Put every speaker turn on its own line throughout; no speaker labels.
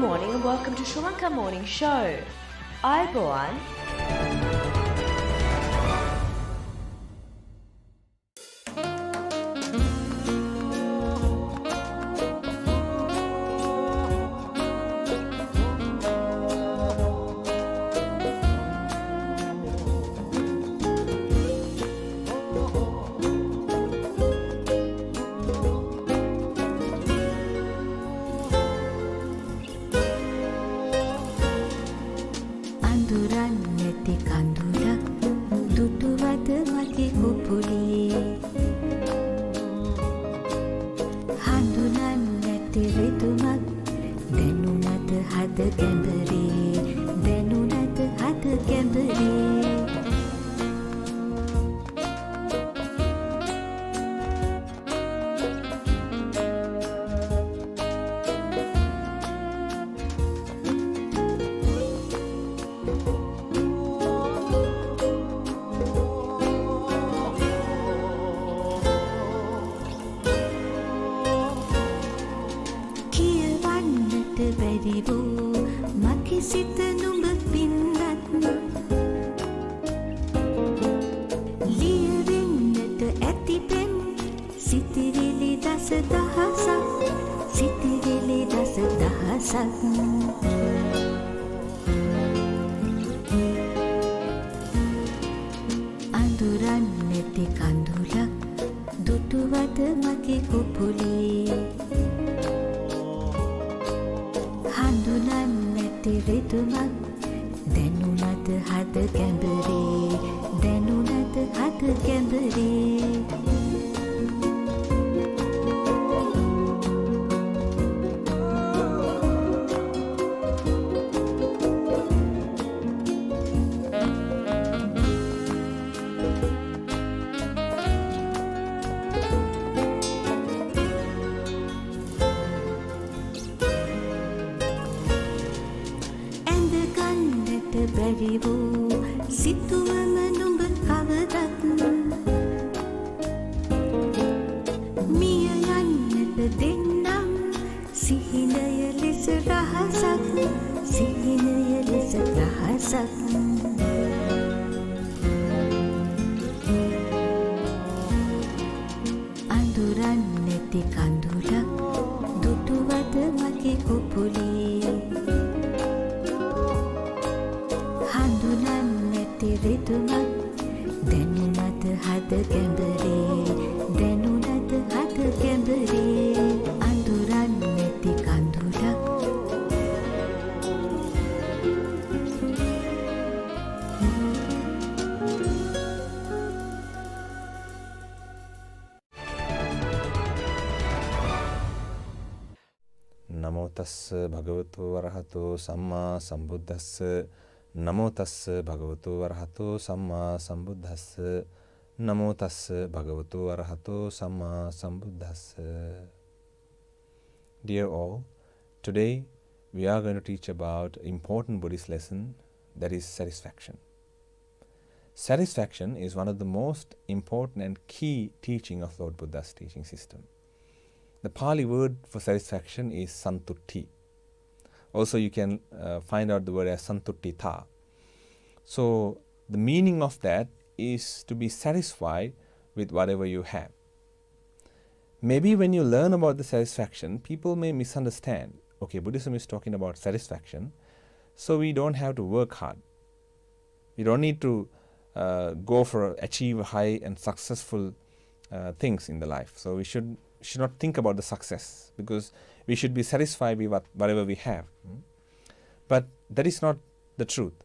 morning and welcome to Sri Lanka Morning Show. Ayubowan.
නමෝ තස්ස භගවතු වරහතෝ සම්මා සම්බුද්දස්ස නමෝ තස්ස භගවතු වරහතෝ සම්මා සම්බුද්දස්ස නමෝ තස්ස භගවතු වරහතෝ සම්මා සම්බුද්දස්ස. Dear all, today we are going to teach about important Buddhist lesson, that is satisfaction. Satisfaction is one of the most important and key teaching of Lord Buddha's teaching system. The Pali word for satisfaction is santutti. Also you can find out the word as santuttita. So the meaning of that is to be satisfied with whatever you have. Maybe when you learn about the satisfaction, people may misunderstand. Okay, Buddhism is talking about satisfaction, so we don't have to work hard. We don't need to go for achieve high and successful things in the life. So we should not think about the success, because we should be satisfied with whatever we have. But that is not the truth.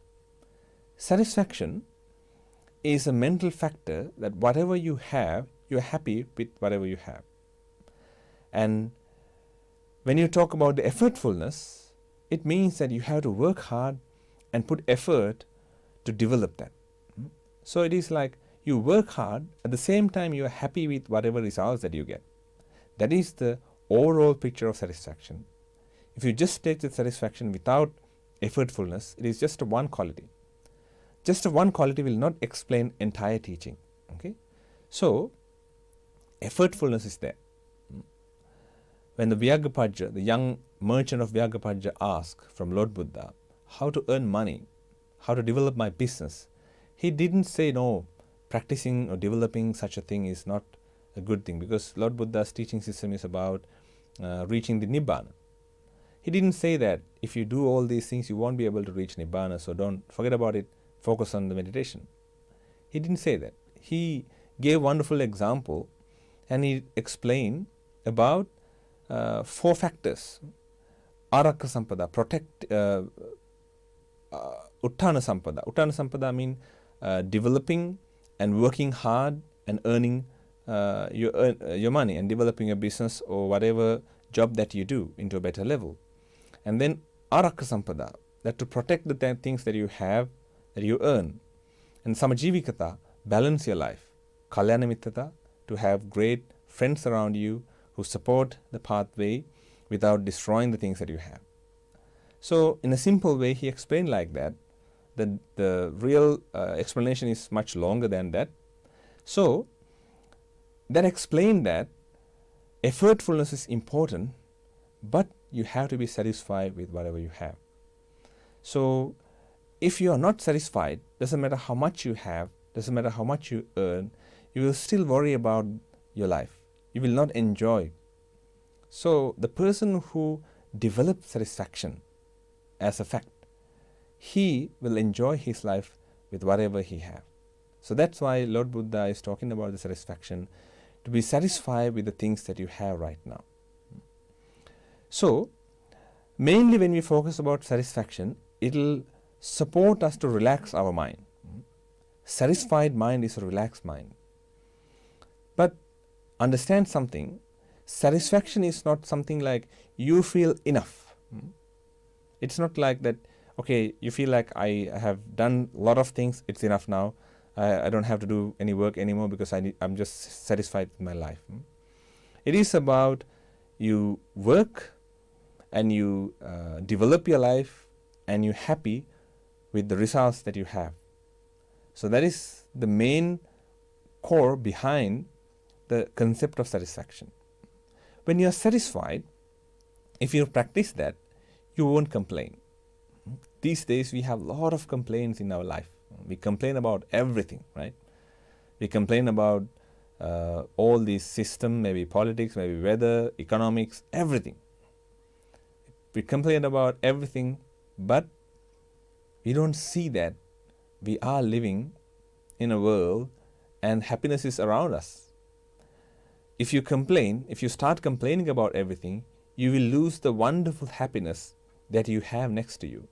Satisfaction is a mental factor that whatever you have, you are happy with whatever you have. And when you talk about the effortfulness, it means that you have to work hard and put effort to develop that. So it is like you work hard, at the same time you are happy with whatever results that you get. That is the overall picture of satisfaction. If you just take the satisfaction without effortfulness, it is just a one quality. Just a one quality will not explain entire teaching. Okay? So, effortfulness is there. when the Vyagapajja, the young merchant of Vyagapajja, asked from Lord Buddha how to earn money, how to develop my business, he didn't say, no, practicing or developing such a thing is not a good thing, because Lord Buddha's teaching system is about reaching the Nibbana. He didn't say that if you do all these things, you won't be able to reach Nibbana, so don't forget about it, focus on the meditation. He didn't say that. He gave a wonderful example, and he explained about 4 factors. Arakka Sampada, protect, Uttana Sampada. Uttana Sampada means developing and working hard and earning your money and developing a business or whatever job that you do into a better level. And then Arakka Sampada, that to protect the things that you have, that you earn. And Samajivikata, balance your life. Kalyana Mittata, to have great friends around you who support the pathway without destroying the things that you have. So in a simple way, he explained like that. The real explanation is much longer than that. So that explained that effortfulness is important, but you have to be satisfied with whatever you have. So if you are not satisfied, doesn't matter how much you have, doesn't matter how much you earn, you will still worry about your life. You will not enjoy. So the person who develops satisfaction as a fact, he will enjoy his life with whatever he has. So that's why Lord Buddha is talking about the satisfaction, to be satisfied with the things that you have right now. So mainly when we focus about satisfaction, it will support us to relax our mind. Satisfied mind is a relaxed mind. But understand something, satisfaction is not something like you feel enough. It's not like that, okay, you feel like I have done a lot of things, it's enough now. I don't have to do any work anymore because I'm just satisfied with my life. It is about you work and you develop your life and you're happy with the results that you have. So that is the main core behind the concept of satisfaction. When you are satisfied, if you practice that, you won't complain. These days we have a lot of complaints in our life. We complain about everything, right? We complain about all these systems, maybe politics, maybe weather, economics, everything. We complain about everything, but we don't see that we are living in a world and happiness is around us. If you complain, if you start complaining about everything, you will lose the wonderful happiness that you have next to you.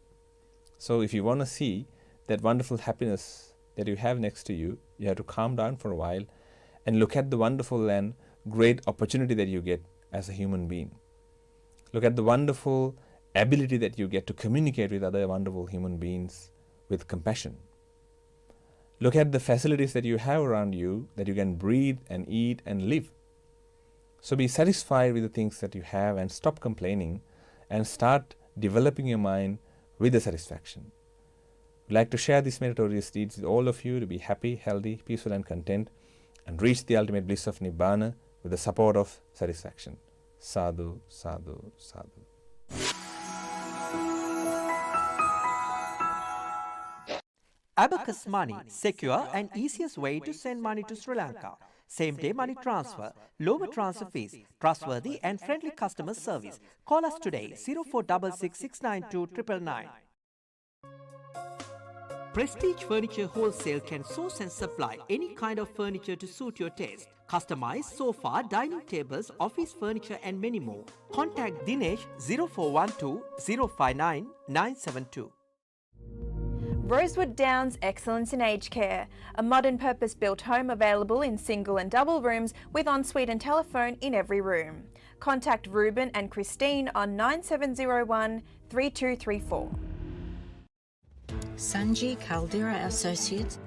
So if you want to see that wonderful happiness that you have next to you, you have to calm down for a while and look at the wonderful and great opportunity that you get as a human being. Look at the wonderful ability that you get to communicate with other wonderful human beings with compassion. Look at the facilities that you have around you, that you can breathe and eat and live. So be satisfied with the things that you have and stop complaining and start developing your mind with the satisfaction. I'd like to share these meritorious deeds with all of you to be happy, healthy, peaceful and content and reach the ultimate bliss of Nibbana with the support of satisfaction. Sadhu, sadhu, sadhu.
Abacus Money, secure and easiest way to send money to Sri Lanka. Same-day money transfer, lower transfer fees, trustworthy and friendly customer service. Call us today, 0466 692 999. Prestige Furniture Wholesale can source and supply any kind of furniture to suit your taste. Customized sofa, dining tables, office furniture and many more. Contact Dinesh 0412 059 972.
Rosewood Downs Excellence in Aged Care, a modern purpose-built home available in single and double rooms with ensuite and telephone in every room. Contact Ruben and Christine on 9701 3234.
Sanji Caldera Associates.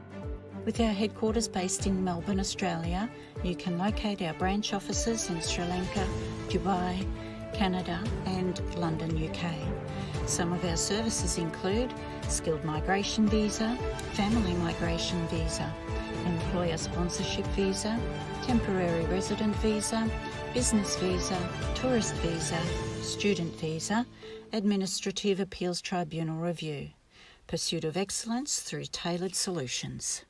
With our headquarters based in Melbourne, Australia, you can locate our branch offices in Sri Lanka, Dubai, Canada and London, UK. Some of our services include skilled migration visa, family migration visa, employer sponsorship visa, temporary resident visa, business visa, tourist visa, student visa, administrative appeals tribunal review. Pursuit of excellence through tailored solutions.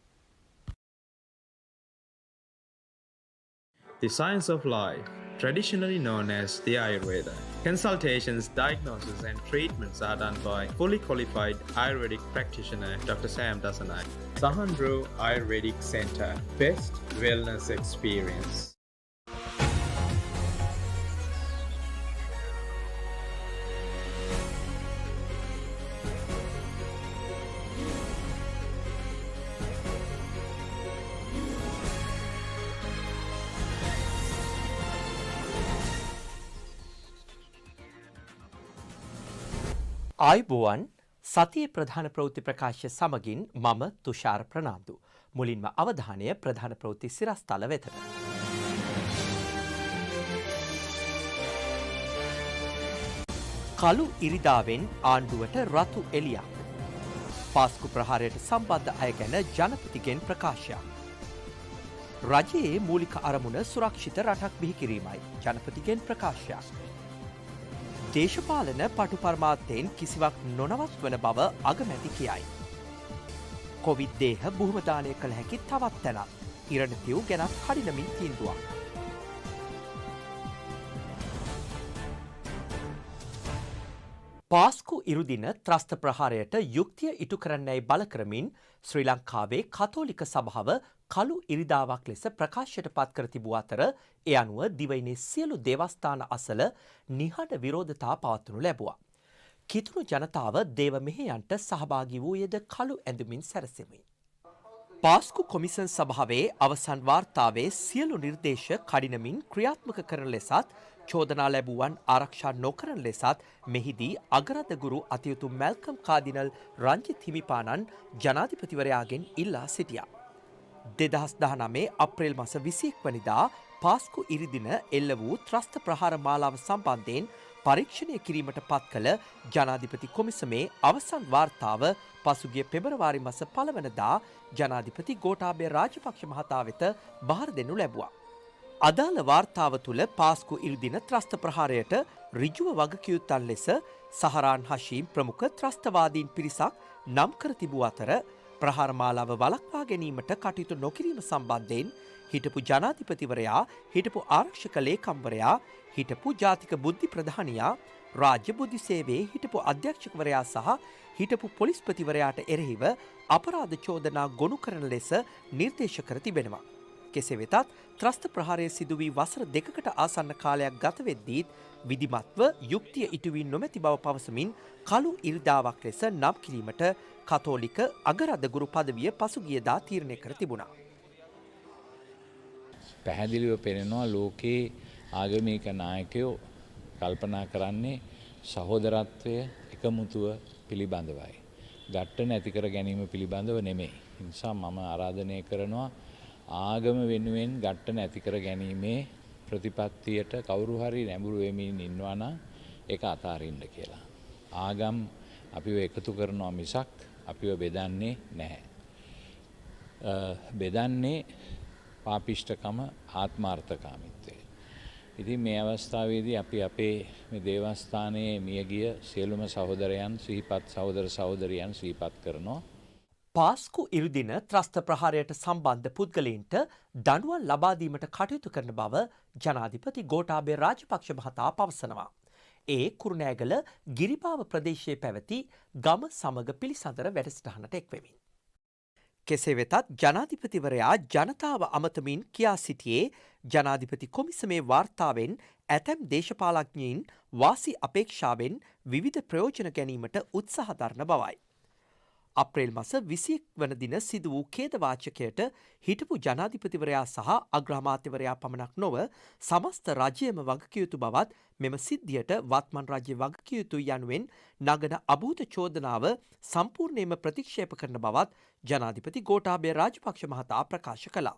The science of life, traditionally known as the Ayurveda. Consultations, diagnosis and treatments are done by fully qualified Ayurvedic practitioner Dr. Sam Dasanay. Sahandro Ayurvedic Center, best wellness experience.
ආයුබෝවන් සතියේ ප්‍රධාන ප්‍රවෘත්ති ප්‍රකාශය සමගින් මම තුෂාර ප්‍රනාන්දු. මුලින්ම අවධානය ප්‍රධාන ප්‍රවෘත්ති සිරස්තල වෙතට. කළු ඉරිදාවෙන් ආණ්ඩුවට රතු එළියක්. පාස්කු ප්‍රහාරයට සම්බන්ධ අය ගැන ජනපතිගෙන් ප්‍රකාශයක්. රජයේ මූලික අරමුණ සුරක්ෂිත රටක් බිහි කිරීමයි ජනපතිගෙන් ප්‍රකාශයක්. දේශපාලන පටු පරමාර්ථයෙන් කිසිවක් නොනවත් වන බව අගමැති කියයි. කොවිඩ් දේහ බුහුමදානය කළ හැකි තවත් තැනක් ඉරණතිව් ගැනත් කඩිනමින් තීන්දුවක්. පාස්කු ඉරුදින ත්‍රස්ත ප්‍රහාරයට යුක්තිය ඉටු කරන්නැයි බල කරමින් ශ්‍රී ලංකාවේ කතෝලික සභාව කළු ඉරිදාවක් ලෙස ප්‍රකාශයට පත් කර තිබූ අතර ඒ අනුව දිවයිනේ සියලු දේවස්ථාන අසල නිහඬ විරෝධතා පවත්වනු ලැබුවා. කිතුණු ජනතාව දේව මෙහෙයන්ට සහභාගී වූයේද කළු ඇඳුමින් සැරසෙමින්. පාස්කු කොමිසන් සභාවේ අවසන් වාර්තාවේ සියලු නිර්දේශ කඩිනමින් ක්‍රියාත්මක කරන ලෙසත් චෝදනා ලැබුවන් ආරක්ෂා නොකරන ලෙසත් මෙහිදී අගරදගුරු අතියුතු මැල්කම් කාදිනල් රංජිත් හිමිපාණන් ජනාධිපතිවරයාගෙන් ඉල්ලා සිටියා. 2019 අප්‍රේල් මාස 21 වනිදා පාස්කු ඉරිදින එල්ල වූ ත්‍රස්ත ප්‍රහාර මාලාව සම්බන්ධයෙන් පරීක්ෂණය කිරීමට පත් කළ ජනාධිපති කොමිසමේ අවසන් වාර්තාව පසුගිය පෙබරවාරි මාස 1 වනදා ජනාධිපති ගෝඨාභය රාජපක්ෂ මහතා වෙත බාර දෙනු ලැබුවා. අදාළ වාර්තාව තුළ පාස්කු ඉරිදින ත්‍රස්ත ප්‍රහාරයට ඍජුව වගකියුත්තන් ලෙස සහරාන් හෂීම් ප්‍රමුඛ ත්‍රස්තවාදීන් පිරිසක් නම් කර තිබූ අතර ප්‍රහාර මාලාව වළක්වා ගැනීමට කටයුතු නොකිරීම සම්බන්ධයෙන් හිටපු ජනාධිපතිවරයා, හිටපු ආරක්ෂක ලේකම්වරයා, හිටපු ජාතික බුද්ධි ප්‍රධානියා, රාජ්‍ය බුද්ධි සේවයේ හිටපු අධ්‍යක්ෂකවරයා සහ හිටපු පොලිස්පතිවරයාට එරෙහිව අපරාධ චෝදනා ගොනු කරන ලෙස නිර්දේශ කර තිබෙනවා. කෙසේ වෙතත් ත්‍රස්ත ප්‍රහාරය සිදු වී වසර 2කට ආසන්න කාලයක් ගත වෙද්දීත් විධිමත්ව යුක්තිය ඉටු වී නොමැති බව පවසමින් කළු ඉරිදාවක් ලෙස නම් කිරීමට කතෝලික අගරදගුරු පදවිය පසුගියදා තීරණය කර තිබුණා.
පැහැදිලිව පෙනෙනවා ලෝකයේ ආගමික නායකයෝ කල්පනා කරන්නේ සහෝදරත්වය එකමුතුව පිළිබඳවයි. ගැට්ට නැති කර ගැනීම පිළිබඳව නෙමෙයි. ඒ නිසා මම ආරාධනය කරනවා ආගම වෙනුවෙන් ගැට්ට නැති කර ගැනීමේ ප්‍රතිපත්තියට කවුරු හරි නැඹුරු වෙමින් ඉන්නවා නම් ඒක අතාරින්න කියලා. ආගම් අපිව එකතු කරනවා මිසක් අපිව බෙදන්නේ නැහැ. බෙදන්නේ පාපිෂ්ඨකම ආත්මාර්ථකාමීත්වය. ඉතින් මේ අවස්ථාවේදී අපි අපේ මේ දේවස්ථානයේ මියගිය සියලුම සහෝදරයන් සිහිපත් සහෝදර සහෝදරියන් සිහිපත් කරනවා.
පාස්කු ඉරුදින ත්‍රස්ත ප්‍රහාරයට සම්බන්ධ පුද්ගලයින්ට දඬුවම් ලබා දීමට කටයුතු කරන බව ජනාධිපති ගෝඨාභය රාජපක්ෂ මහතා පවසනවා. ඒ කුරුණෑගල ගිරිපාව ප්‍රදේශයේ පැවති ගම සමග පිළිසඳර වැඩසටහනට එක්වෙමින්. කෙසේ වෙතත් ජනාධිපතිවරයා ජනතාව අමතමින් කියා සිටියේ ජනාධිපති කොමිසමේ වාර්තාවෙන් ඇතැම් දේශපාලඥයින් වාසි අපේක්ෂාවෙන් විවිධ ප්‍රයෝජන ගැනීමට උත්සාහ දරන බවයි. අප්‍රේල් මාස 21 වන දින සිදු වූ ඛේදවාචකයට හිටපු ජනාධිපතිවරයා සහ අග්‍රාමාත්‍යවරයා පමණක් නොව සමස්ත රජයම වගකිව යුතු බවත් මෙම සිද්ධියට වත්මන් රජය වගකිව යුතුයි යනුවෙන් නගන අභූත චෝදනාව සම්පූර්ණයෙන්ම ප්‍රතික්ෂේප කරන බවත් ජනාධිපති ගෝඨාභය රාජපක්ෂ මහතා ප්‍රකාශ කළා.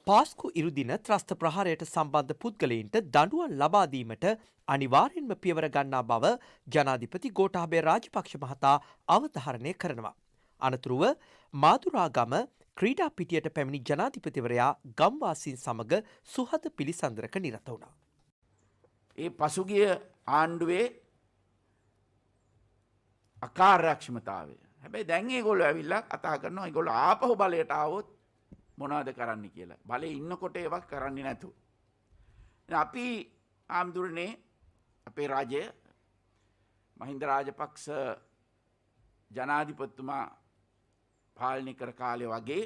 පාස්කු ඉරුදින ත්‍රස්ත ප්‍රහාරයට සම්බන්ධ පුද්ගලයින්ට දඬුවම් ලබා දීමට අනිවාර්යෙන්ම පියවර ගන්නා බව ජනාධිපති ගෝඨාභය රාජපක්ෂ මහතා අවධාරණය කරනවා. අනතුරුව මාදුරාගම ක්‍රීඩා පිටියට පැමිණි ජනාධිපතිවරයා ගම්වාසීන් සමග සුහද පිළිසඳරක නිරත වුණා.
ඒ පසුගිය ආණ්ඩුවේ අකාර්යක්ෂමතාවය. හැබැයි දැන් ඒගොල්ලෝ ඇවිල්ලා කතා කරනවා ඒගොල්ලෝ ආපහු බලයට ආවොත් මොනවද කරන්න කියලා. බලේ ඉන්නකොට ඒවක් කරන්නේ නැතුව. අපි ආම්දුරනේ අපේ රාජ්‍ය මහින්ද රාජපක්ෂ ජනාධිපතිතුමා පාලනය කර කාලේ වගේ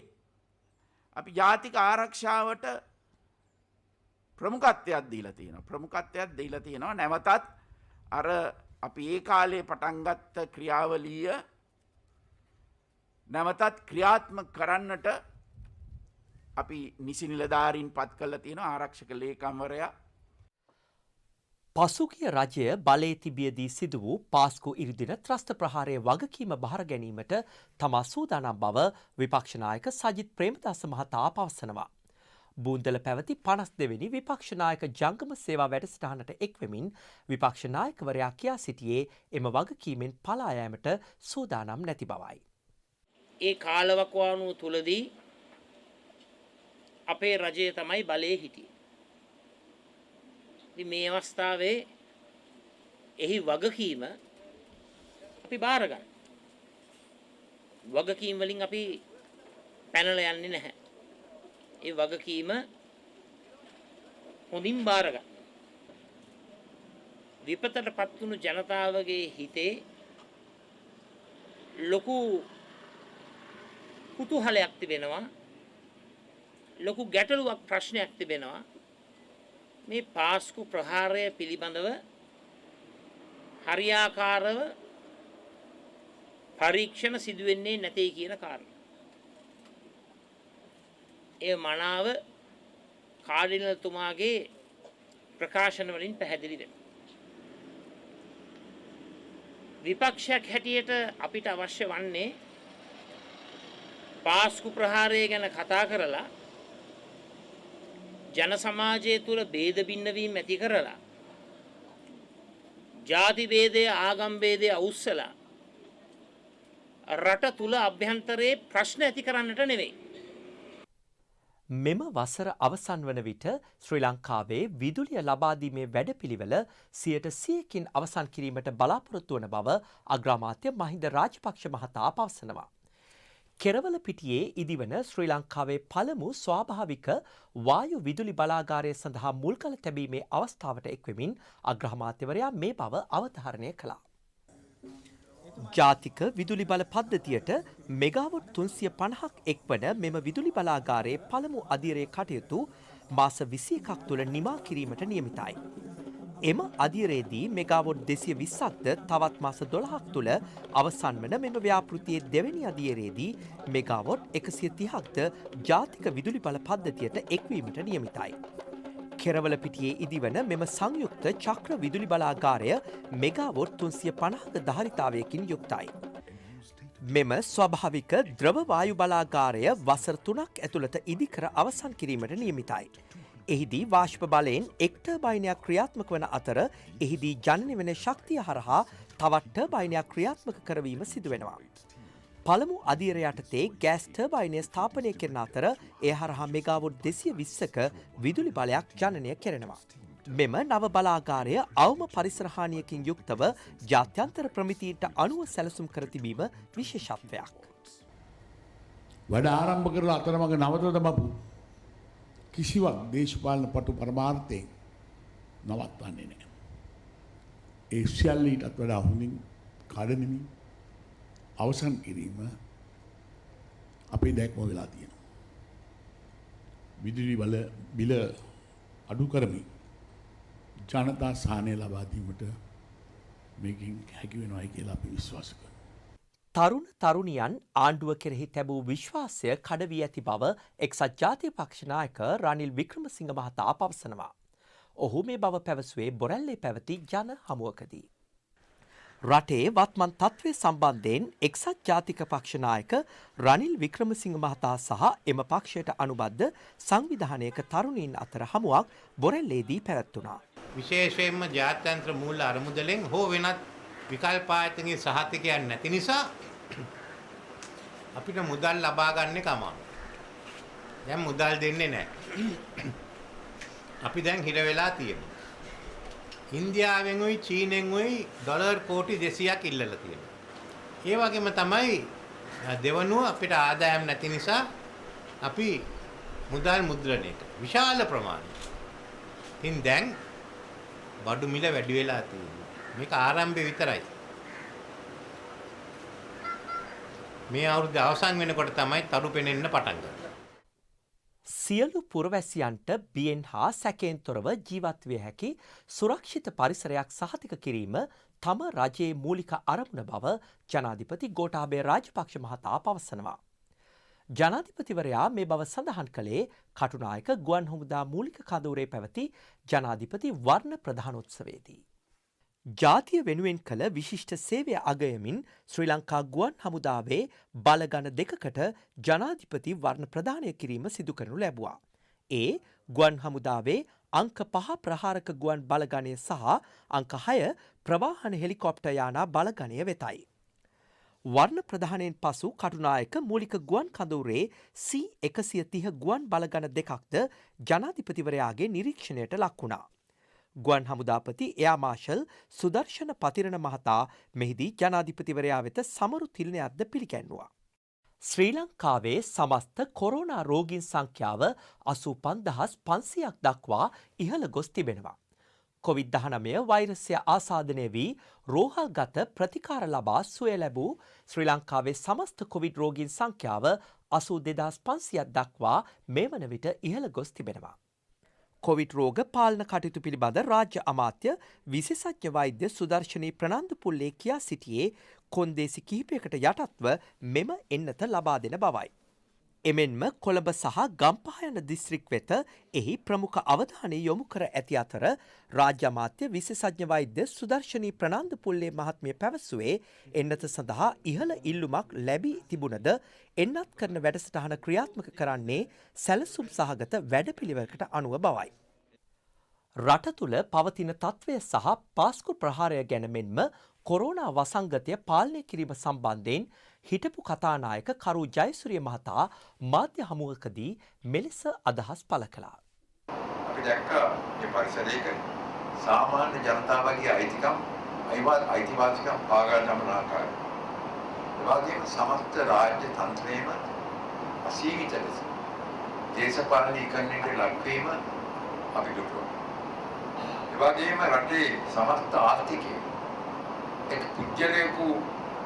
අපි ජාතික ආරක්ෂාවට ප්‍රමුඛත්වයක් දීලා තියෙනවා. ප්‍රමුඛත්වයක් දීලා තියෙනවා. නැවතත් අර අපි ඒ කාලේ පටන් ගත්ත ක්‍රියාවලිය නැවතත් ක්‍රියාත්මක කරන්නට අපි නිසි නිලධාරීන් පත් කරලා තියෙනවා ආරක්ෂක ලේකම්වරයා.
පසුගිය රජය බලයේ තිබියදී සිදු වූ පාස්කු ඉරිදින ත්‍රස්ත ප්‍රහාරයේ වගකීම බහර ගැනීමට තමා සූදානම් බව විපක්ෂ නායක සජිත් ප්‍රේමදාස මහතා පවසනවා. බූන්දල පැවති 52 වෙනි විපක්ෂ නායක ජංගම සේවා වැඩසටහනට එක්වෙමින් විපක්ෂ නායකවරයා කියා සිටියේ එම වගකීමෙන් පලා යාමට සූදානම් නැති බවයි.
ඒ කාලවකවානුව තුලදී අපේ රජය තමයි බලයේ හිටියේ. ඉතින් මේ අවස්ථාවේ එහි වගකීම අපි බාර ගන්න. වගකීම් වලින් අපි පැනලා යන්නේ නැහැ. ඒ වගකීම හොඳින් බාර ගන්න. විපතටපත් වුණු ජනතාවගේ හිතේ ලොකු කුතුහලයක් තිබෙනවා. ලොකු ගැටලුවක් ප්‍රශ්නයක් තිබෙනවා. මේ පාස්කු ප්‍රහාරය පිළිබඳව හරියාකාරව පරීක්ෂණ සිදු වෙන්නේ නැtei කියන කාරණා. ඒ මනාව කාඩිනල්තුමාගේ ප්‍රකාශන වලින් පැහැදිලි වෙනවා. විපක්ෂයක් හැටියට අපිට අවශ්‍ය වන්නේ පාස්කු ප්‍රහාරය ගැන කතා කරලා ජන සමාජය තුළ ભેද බින්නවීම ඇති කරලා ජාති ભેදය ආගම් ભેදය අවුස්සලා රට තුළ අභ්‍යන්තරයේ ප්‍රශ්න ඇති කරන්නට නෙවෙයි.
මෙම වසර අවසන් වන විට ශ්‍රී ලංකාවේ විදුලිය ලබා දීමේ වැඩපිළිවෙල 100%කින් අවසන් කිරීමට බලාපොරොත්තු වන බව අග්‍රාමාත්‍ය මහින්ද රාජපක්ෂ මහතා පවසනවා. කෙරවල පිටියේ ඉදිවන ශ්‍රී ලංකාවේ පළමු ස්වාභාවික වායු විදුලි බලාගාරය සඳහා මුල්කල තැබීමේ අවස්ථාවට එක්වෙමින් අග්‍රාමාත්‍යවරයා මේ බව අවධාරණය කළා. ජාතික විදුලි බල පද්ධතියට මෙගාවොට් 350ක් එක්වන මෙම විදුලි බලාගාරයේ පළමු අදියරේ කටයුතු මාස 21ක් තුළ නිමා කිරීමට නියමිතයි. එම අදියරේදී මෙගාවොට් 220ක්ද තවත් මාස 12ක් තුළ අවසන් වන මෙම ව්‍යාපෘතියේ දෙවැනි අදියරේදී මෙගාවොට් 130ක්ද ජාතික විදුලි බල පද්ධතියට එක්වීමට නියමිතයි. කෙරවල පිටියේ ඉදිවන මෙම සංයුක්ත චක්‍ර විදුලි බලාගාරය මෙගාවොට් 350ක ධාරිතාවයකින් යුක්තයි. මෙම ස්වභාවික ද්‍රව වායු බලාගාරය වසර 3ක් ඇතුළත ඉදිකර අවසන් කිරීමට නියමිතයි. එහිදී වාෂ්ප බලයෙන් එක් ටර්බයිනයක් ක්‍රියාත්මක වන අතර එහිදී ජනනය වන ශක්තිය හරහා තවත් ටර්බයිනයක් ක්‍රියාත්මක කරවීම සිදුවෙනවා. පළමු අදියර යටතේ ගෑස් ටර්බයිනය ස්ථාපනය කරන අතර එය හරහා මෙගාවොට් 220ක විදුලි බලයක් ජනනය කෙරෙනවා. මෙම නව බලාගාරය අවම පරිසර හානියකින් යුක්තව ජාත්‍යන්තර ප්‍රමිතීන්ට අනුව සැලසුම් කර තිබීම විශේෂත්වයක්.
වැඩ ආරම්භ කරලා අතරමඟ නවත තබපු කිසිවක් දේශපාලන පටු පරමාර්ථයෙන් නවත්වන්නේ නැහැ. ඒ සියල්ල ඊටත් වඩා හොඳින් කඩමින් අවසන් කිරීම අපේ දැක්ම වෙලා තියෙනවා. විදුලි බිල අඩු කරමින් ජනතා සහනය ලබා දීමට මේකින් හැකි වෙනවායි කියලා අපි විශ්වාස කරනවා.
තරුණ තරුණියන් ආණ්ඩුව කෙරෙහි තැබූ විශ්වාසය කඩ වී ඇති බව එක්සත් ජාතික පක්ෂ නායක රනිල් වික්‍රමසිංහ මහතා පවසනවා. ඔහු මේ බව පැවසුවේ බොරැල්ලේ පැවති ජන හමුවකදී. රටේ වත්මන් තත්ත්වය සම්බන්ධයෙන් එක්සත් ජාතික පක්ෂ නායක රනිල් වික්‍රමසිංහ මහතා සහ එම පක්ෂයට අනුබද්ධ සංවිධානයක තරුණීන් අතර හමුවක් බොරැල්ලේදී පැවැත්වුණා.
විශේෂයෙන්ම ජාත්‍යන්තර මූල්‍ය අරමුදලෙන් හෝ වෙනත් විකල්ප ආයතනයේ සහතිකයක් නැති නිසා අපිට මුදල් ලබා ගන්න කම. දැන් මුදල් දෙන්නේ නැහැ. අපි දැන් හිර වෙලා තියෙනවා. ඉන්දියාවෙන් උයි චීනෙන් උයි ඩොලර් කෝටි 200ක් ඉල්ලලා තියෙනවා. ඒ වගේම තමයි දෙවනුව අපිට ආදායම් නැති නිසා අපි මුදල් මුද්‍රණයට විශාල ප්‍රමාණයක්. ඉතින් දැන් බඩු මිල වැඩි වෙලා තියෙනවා. මේක ආරම්භය විතරයි. මේ අවුරුද්ද අවසන් වෙනකොට තමයි තරු පෙනෙන්න පටන් ගන්නේ.
සියලු පුරවැසියන්ට බියෙන් හා සැකයෙන් තොරව ජීවත් විය හැකි සුරක්ෂිත පරිසරයක් සහතික කිරීම තම රජයේ මූලික අරමුණ බව ජනාධිපති ගෝඨාභය රාජපක්ෂ මහතා පවසනවා. ජනාධිපතිවරයා මේ බව සඳහන් කළේ කටුනායක ගුවන් හමුදා මූලික කඳවුරේ පැවති ජනාධිපති වර්ණ ප්‍රධානෝත්සවයේදී. ජාතිය වෙනුවෙන් කළ විශිෂ්ට සේවය අගයමින් ශ්‍රී ලංකා ගුවන් හමුදාවේ බලගණ දෙකකට ජනාධිපති වර්ණ ප්‍රදානය කිරීම සිදු කරනු ලැබුවා. ඒ ගුවන් හමුදාවේ අංක 5 ප්‍රහාරක ගුවන් බලගණය සහ අංක 6 ප්‍රවාහන හෙලිකොප්ටර් යානා බලගණය වෙතයි. වර්ණ ප්‍රධානයෙන් පසු කටුනායක මූලික ගුවන් කඳවුරේ C130 ගුවන් බලගණ දෙකක්ද ජනාධිපතිවරයාගේ නිරීක්ෂණයට ලක් වුණා. ගුවන් හමුදාපති එයා මාර්ෂල් සුදර්ශන පතිරණ මහතා මෙහිදී ජනාධිපතිවරයා වෙත සමරු තිලනයක්ද පිළිගැන්වුවා. ශ්‍රී ලංකාවේ සමස්ත කොරෝනා රෝගීන් සංඛ්‍යාව 85,500ක් දක්වා ඉහළ ගොස් තිබෙනවා. COVID-19 වෛරසය ආසාදනය වී රෝහල්ගත ප්‍රතිකාර ලබා සුවය ලැබූ ශ්‍රී ලංකාවේ සමස්ත කොවිඩ් රෝගීන් සංඛ්‍යාව 82,500ක් දක්වා මේ වන විට ඉහළ ගොස් තිබෙනවා. කොවිඩ් රෝග පාලන කටයුතු පිළිබඳ රාජ්‍ය අමාත්‍ය විශේෂඥ වෛද්‍ය සුදර්ශනී ප්‍රනන්දුපුල්ලේ කියා සිටියේ කොන්දේසි කිහිපයකට යටත්ව මෙම එන්නත ලබා දෙන බවයි. එමෙන්ම කොළඹ සහ ගම්පහ යන දිස්ත්‍රික් වෙත එහි ප්‍රමුඛ අවධානය යොමු කර ඇති අතර රාජ්‍ය අමාත්‍ය විශේෂඥ වෛද්‍ය සුදර්ශනී ප්‍රනන්දුපුල්ලේ මහත්මිය පැවසුවේ එන්නත සඳහා ඉහළ ඉල්ලුමක් ලැබී තිබුණද එන්නත් කරන වැඩසටහන ක්‍රියාත්මක කරන්නේ සැලසුම් සහගත වැඩපිළිවෙලකට අනුව බවයි. රට තුළ පවතින තත්ත්වය සහ පාස්කු ප්‍රහාරය ගැන මෙන්ම කොරෝනා වසංගතය පාලනය කිරීම සම්බන්ධයෙන් හිටපු කතානායක කරු ජයසූරිය මහතා මාධ්‍ය හමුවකදී මෙලෙස අදහස් පළ කළා.
අපි දැක්කා මේ පරිසරයක සාමාන්‍ය ජනතාවගේ අයිතිවාසිකම් පාගා දමන ආකාරය. ඒ වගේම සමස්ත රාජ්‍ය තන්ත්‍රයේම අසීමිත ලෙස දේශපාලනීකරණයට ලක්වීම අපි දුටුවා. ඒ වගේම රටේ සමස්ත ආර්ථිකය එක් පුජ්‍යලයකු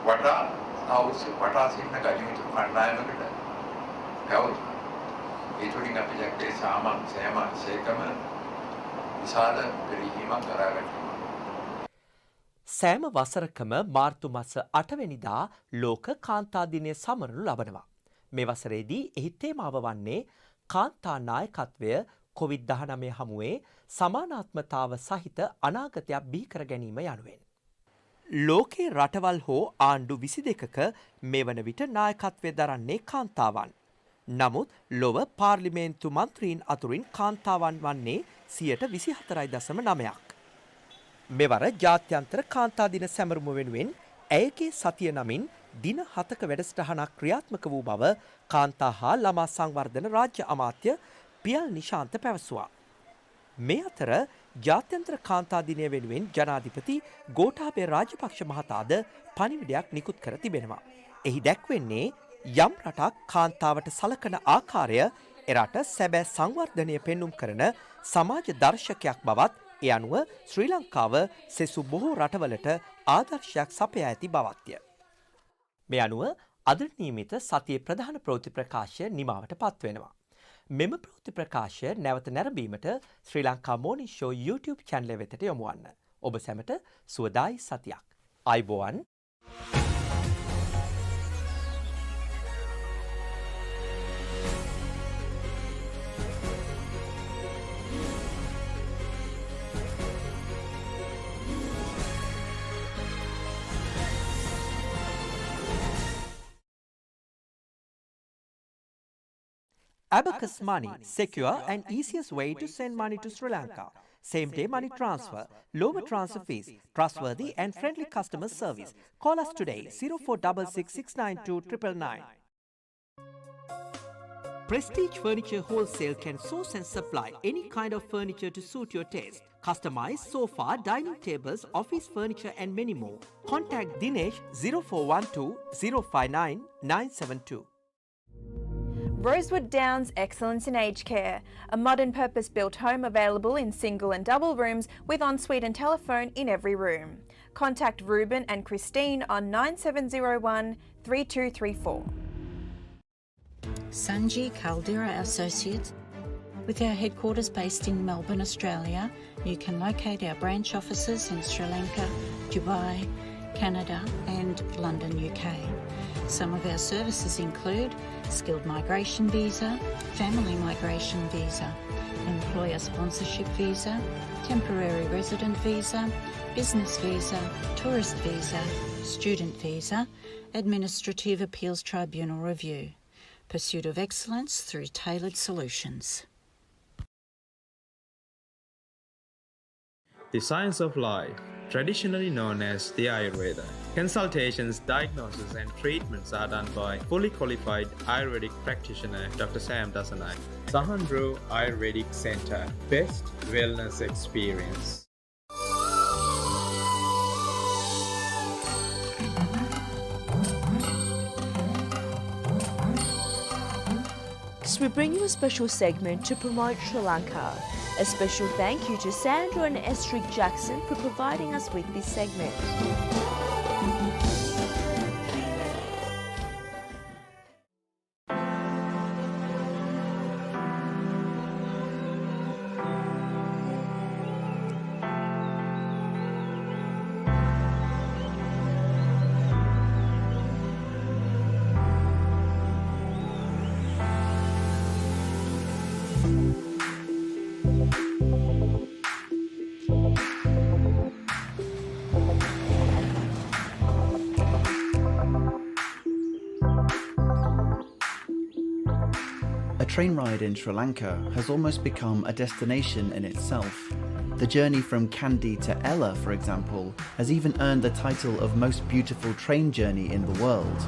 වඩා වටා සිටින ගජමිතු කණ්ඩායමකට පැවතුනා. ඒ තුළින් අපි දැක්කේ සෑම ශේකම විශාල පරිහීමක් කරාගැනීම.
සෑම වසරකම මාර්තු මස 8 වෙනිදා ලෝක කාන්තා දිනය සමරනු ලබනවා. මේ වසරේදී එහි තේමාව වන්නේ කාන්තා නායකත්වය COVID-19 හමුවේ සමානාත්මතාව සහිත අනාගතයක් බිහි කර ගැනීම යනුවෙන්. ලෝකේ රටවල් හෝ ආණ්ඩු 22ක මේ වන විට නායකත්වය දරන්නේ කාන්තාවන්. නමුත් ලොව පාර්ලිමේන්තු මන්ත්‍රීන් අතුරින් කාන්තාවන් වන්නේ 24.9%ක්. මෙවර ජාත්‍යන්තර කාන්තා දින සැමරුම වෙනුවෙන් ඇයගේ සතිය නමින් දින 7ක වැඩසටහනක් ක්‍රියාත්මක වූ බව කාන්තා හා ළමා සංවර්ධන රාජ්‍ය අමාත්‍ය පියල් නිශාන්ත පැවසුවා. මේ අතර ජාත්‍යන්තර කාන්තා දිනය වෙනුවෙන් ජනාධිපති ගෝඨාභය රාජපක්ෂ මහතාද පණිවිඩයක් නිකුත් කර තිබෙනවා. එහි දැක්වෙන්නේ යම් රටක් කාන්තාවට සලකන ආකාරය එරට සැබෑ සංවර්ධනය පෙන්නුම් කරන සමාජ දර්ශකයක් බවත් ඒ අනුව ශ්‍රී ලංකාව සෙසු බොහෝ රටවලට ආදර්ශයක් සපයා ඇති බවත්ය. මේ අනුව අද නියමිත සතියේ ප්‍රධාන ප්‍රවෘත්ති ප්‍රකාශය නිමාවට පත්වෙනවා. මෙම ප්‍රවෘත්ති ප්‍රකාශය නැවත නැරඹීමට ශ්‍රී Lanka Morning Show YouTube channel වෙතට යොමු වන්න. ඔබ සැමට සුවදායි සතියක්. අයිබෝවන්. Abacus Money, secure and easiest way to send money to Sri Lanka. Same day money transfer, lower transfer fees, trustworthy and friendly customer service. Call us today 0466 692 999. Prestige Furniture Wholesale can source and supply any kind of furniture to suit your taste. Customized sofa, dining tables, office furniture and many more. Contact Dinesh 0412 059 972.
Rosewood Downs Excellence in Aged Care, a modern purpose-built home available in single and double rooms with ensuite and telephone in every room. Contact Ruben and Christine on 9701 3234.
Sanji Caldera Associates. With our headquarters based in Melbourne, Australia, you can locate our branch offices in Sri Lanka, Dubai, Canada and London, UK. Some of our services include skilled migration visa, family migration visa, employer sponsorship visa, temporary resident visa, business visa, tourist visa, student visa, administrative appeals tribunal review. Pursuit of excellence through tailored solutions.
The science of life, traditionally known as the Ayurveda. Consultations, diagnosis and treatments are done by fully qualified Ayurvedic practitioner Dr. Sam Dasanai. Sahandro Ayurvedic Centre, best wellness experience.
We bring you a special segment to promote Sri Lanka. A special thank you to Sandra and Estrid Jackson for providing us with this segment.
A train ride in Sri Lanka has almost become a destination in itself. The journey from Kandy to Ella, for example, has even earned the title of most beautiful train journey in the world.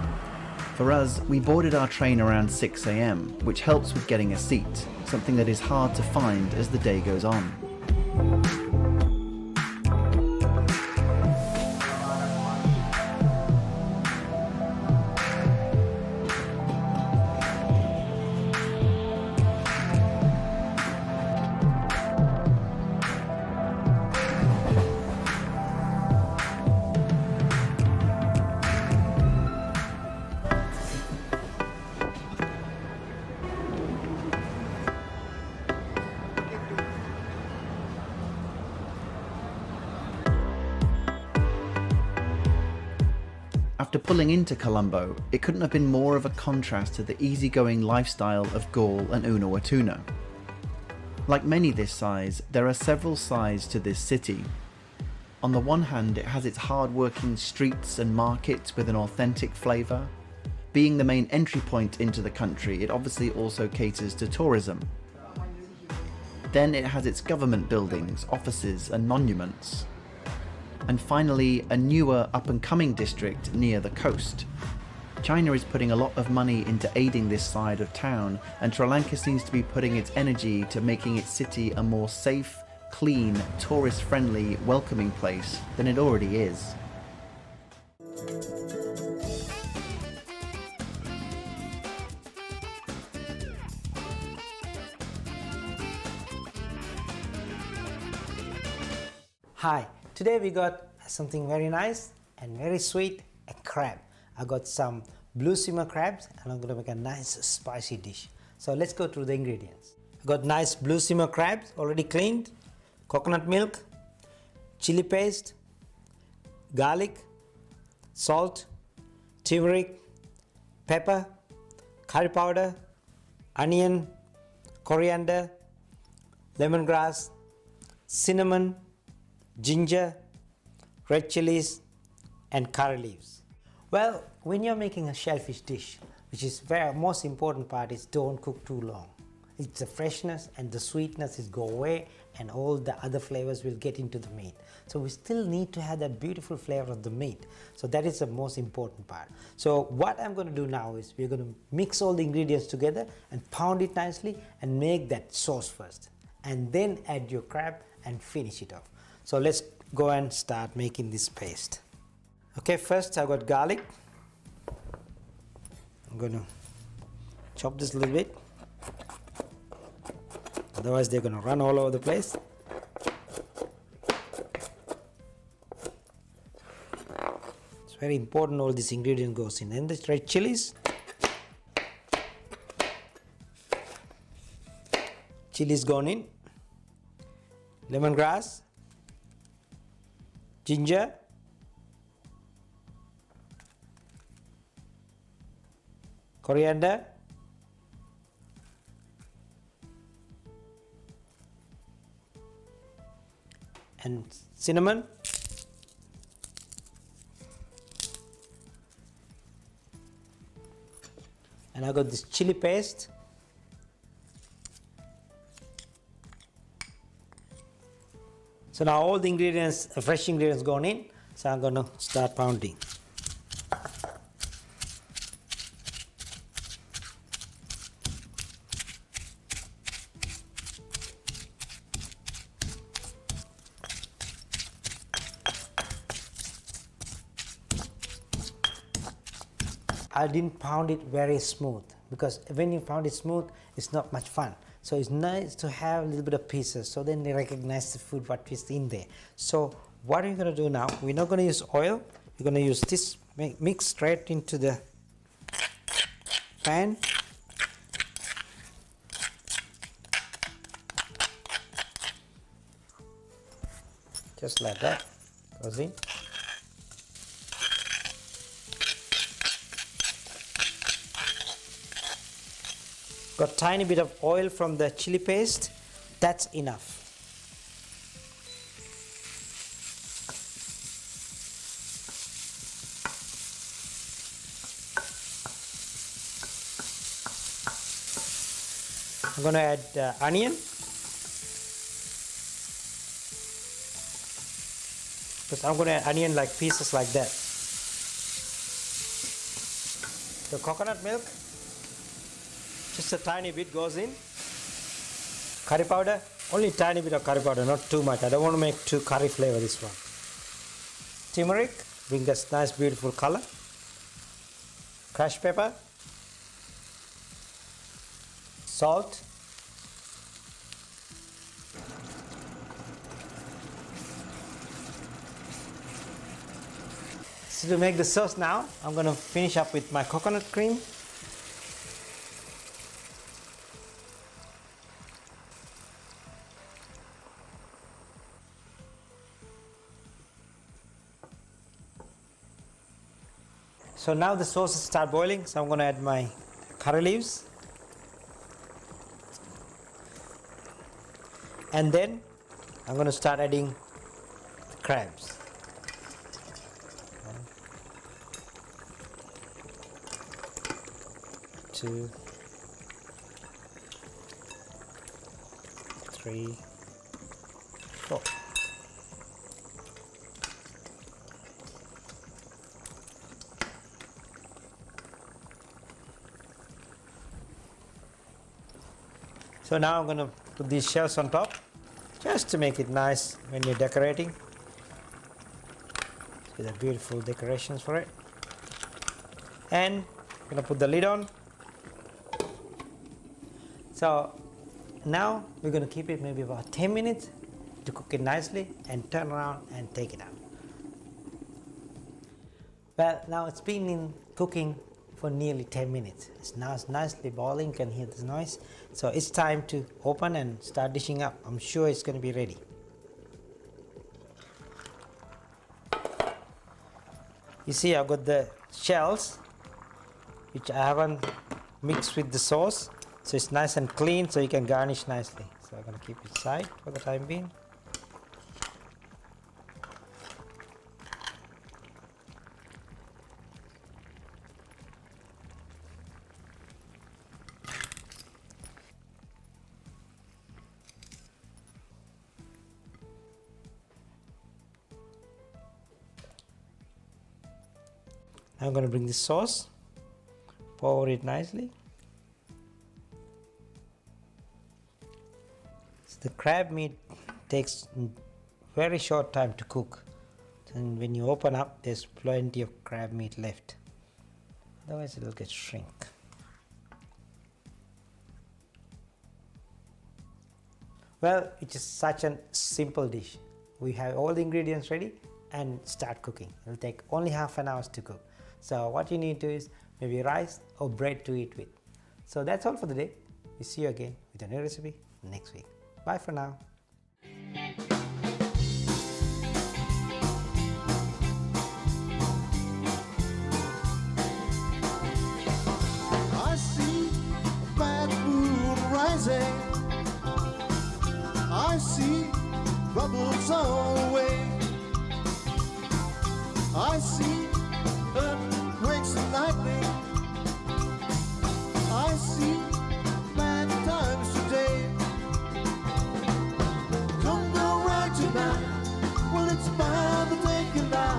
For us, we boarded our train around 6 AM, which helps with getting a seat, something that is hard to find as the day goes on. After pulling into Colombo, it couldn't have been more of a contrast to the easygoing lifestyle of Gaul and Uluwatuna. Like many this size, there are several sides to this city. On the one hand, it has its hard-working streets and markets with an authentic flavour. Being the main entry point into the country, it obviously also caters to tourism. Then it has its government buildings, offices and monuments. And finally, a newer up-and-coming district near the coast. China is putting a lot of money into aiding this side of town, and Sri Lanka seems to be putting its energy to making its city a more safe, clean, tourist-friendly, welcoming place than it already is.
Hi, today we got something very nice and very sweet, a crab. I got some blue simmer crabs and I'm going to make a nice spicy dish. So let's go through the ingredients. I got nice blue simmer crabs already cleaned, coconut milk, chili paste, garlic, salt, turmeric, pepper, curry powder, onion, coriander, lemongrass, cinnamon, ginger, red chilies and curry leaves. Well, when you're making a shellfish dish, which is very most important part is don't cook too long. It's the freshness and the sweetness is go away, and all the other flavors will get into the meat. So we still need to have that beautiful flavor of the meat. So that is the most important part. So what I'm going to do now is we're going to mix all the ingredients together and pound it nicely and make that sauce first. And then add your crab and finish it off. So let's go and start making this paste. Okay, first I've got garlic. I'm going to chop this a little bit. Otherwise they're going to run all over the place. It's very important all this ingredient goes in. And the red chilies. Chilies gone in. Lemongrass. Ginger. Coriander. And cinnamon. And I got this chili paste. So now all the ingredients, fresh ingredients gone in. So I'm going to start pounding. I didn't pound it very smooth, because when you pound it smooth, it's not much fun. So it's nice to have a little bit of pieces, so then they recognize the food what is in there. So what we're going to do now, we're not going to use oil. We're going to use this, mix straight into the pan. Just like that, goes in. Got tiny bit of oil from the chili paste. That's enough. I'm going to add onion. Because I'm going to add onion like pieces like that. The coconut milk. Just a tiny bit goes in. Curry powder, only a tiny bit of curry powder, not too much. I don't want to make too curry flavor this one. Turmeric, bring this nice beautiful color. Crushed pepper. Salt. So to make the sauce now, I'm going to finish up with my coconut cream. So now the sauce start boiling, so I'm going to add my curry leaves. And then I'm going to start adding the crabs. 2, 3, 4. So now I'm going to put these shells on top, just to make it nice when you're decorating. See the beautiful decorations for it. And I'm going to put the lid on. So now we're going to keep it maybe about 10 minutes to cook it nicely and turn around and take it out. Well, now it's been in cooking for nearly 10 minutes. It's now nicely boiling, you can hear the noise. So it's time to open and start dishing up. I'm sure it's going to be ready. You see, I've got the shells, which I haven't mixed with the sauce. So it's nice and clean, so you can garnish nicely. So I'm going to keep it aside for the time being. I'm going to bring the sauce, pour it nicely. So the crab meat takes very short time to cook, and when you open up there's plenty of crab meat left, otherwise it will get shrink. Well, it's just such a simple dish. We have all the ingredients ready and start cooking. It will take only half an hour to cook. So what you need to is maybe rice or bread to eat with. So that's all for the day. We see you again with a new recipe next week. Bye for now.
I see a bad moon rising. I see troubles on the way. I see earthquakes and lightning. I see bad times today. Don't go right tonight. Well, it's bound to take you now.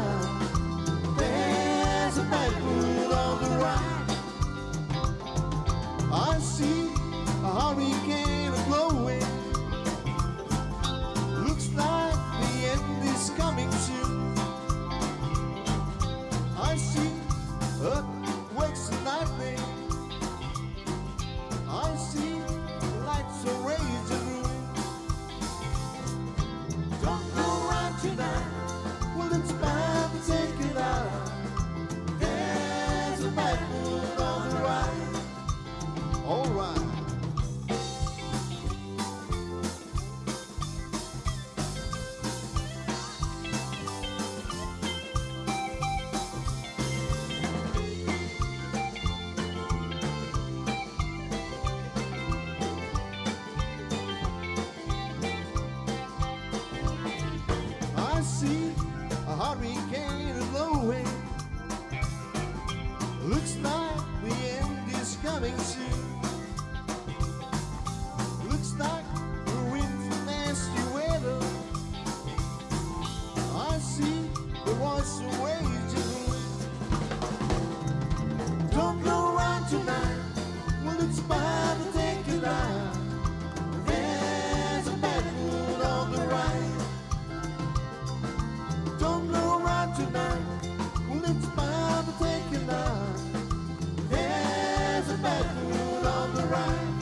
There's a bad mood on the right. I see a hurricane blowing. Looks like the end is coming soon. I see earthquakes and lightning. I see lights are raging ruin. Don't go right tonight. Well, it's bound to take it out. There's a bad mood on the right. All right. I see a hurricane blowing. Looks like the end is coming soon. Looks like we're in for nasty weather. I see the voice of waging. Don't go right tonight. Well, it's bound to take you out. There's a bad mood on the right. Don't go right tonight. Well, it's bound to take you out. There's a bad mood on the right.